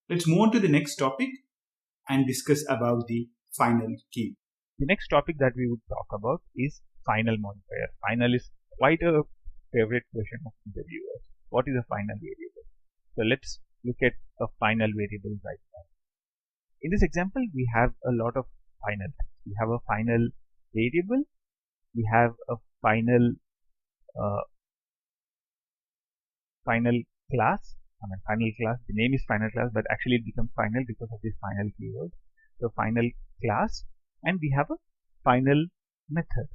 Let's move on to the next topic and discuss about the final key. The next topic that we would talk about is final modifier. Final is quite a favorite question of interviewers. What is a final variable? So let's look at a final variable right now. In this example, we have a lot of final. We have a final variable. We have a final class. Final class. The name is final class, but actually it becomes final because of this final keyword. So final class, and we have a final method.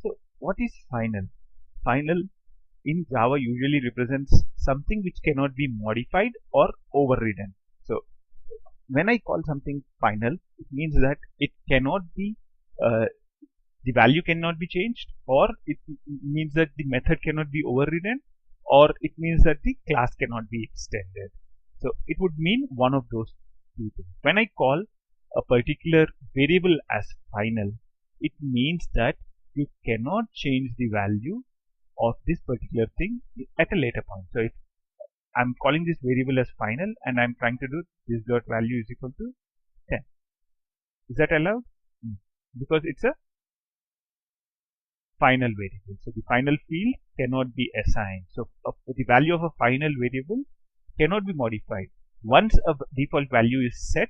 So what is final? Final in Java usually represents something which cannot be modified or overridden. So when I call something final, it means that it cannot be the value cannot be changed, or it means that the method cannot be overridden, or it means that the class cannot be extended. So it would mean one of those two things. When I call a particular variable as final, it means that you cannot change the value of this particular thing at a later point. So if I'm calling this variable as final and I'm trying to do this dot value is equal to 10. Is that allowed? Because it's a final variable. So the final field cannot be assigned. So the value of a final variable cannot be modified. Once a default value is set,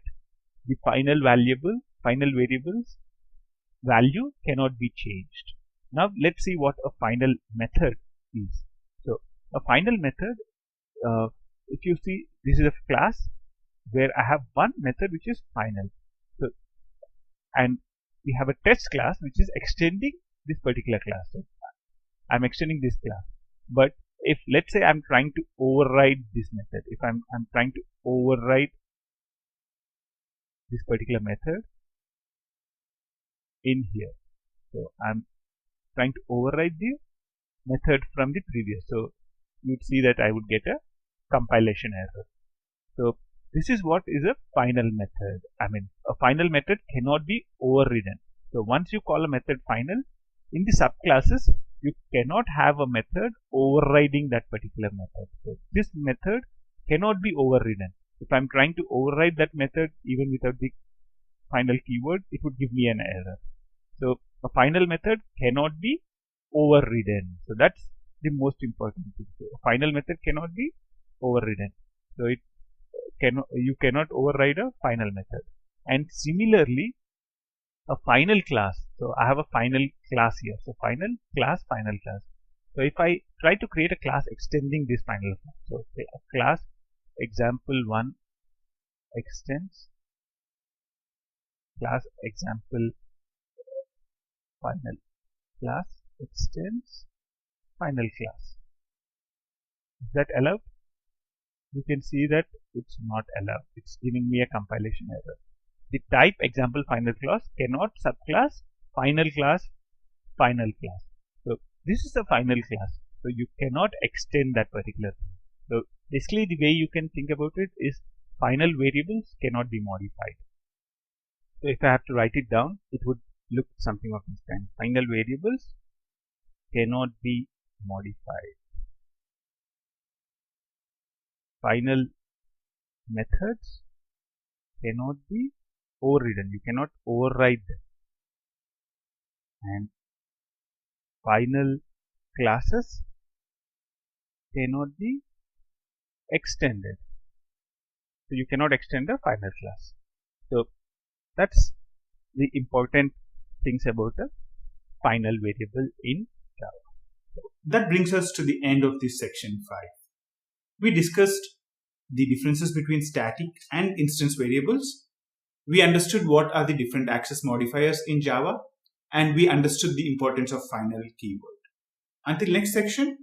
the final variable's value cannot be changed. Now let's see what a final method is. So a final method, if you see, this is a class where I have one method which is final. So, and we have a test class which is extending this particular class. So I'm extending this class. But if let's say I'm trying to override this method, if I'm trying to override this particular method in here, so I'm trying to override the method from the previous. So you'd see that I would get a compilation error. So this is what is a final method. A final method cannot be overridden. So once you call a method final, in the subclasses, you cannot have a method overriding that particular method. So this method cannot be overridden. If I'm trying to override that method even without the final keyword, it would give me an error. So a final method cannot be overridden. So that's the most important thing. So a final method cannot be overridden. So you cannot override a final method. And similarly, a final class. So I have a final class here. So final class. So if I try to create a class extending this final class, so say a class example1 extends class example final class extends final class. Is that allowed? You can see that it's not allowed. It's giving me a compilation error. The type example final class cannot subclass final class. So this is the final class. So you cannot extend that particular thing. So basically the way you can think about it is final variables cannot be modified. So if I have to write it down, it would look something of this kind. Final variables cannot be modified. Final methods cannot be overridden. You cannot override them. And final classes cannot be extended. So you cannot extend a final class. So that's the important things about a final variable in Java. That brings us to the end of this section 5. We discussed the differences between static and instance variables. We understood what are the different access modifiers in Java, and we understood the importance of final keyword. Until next section,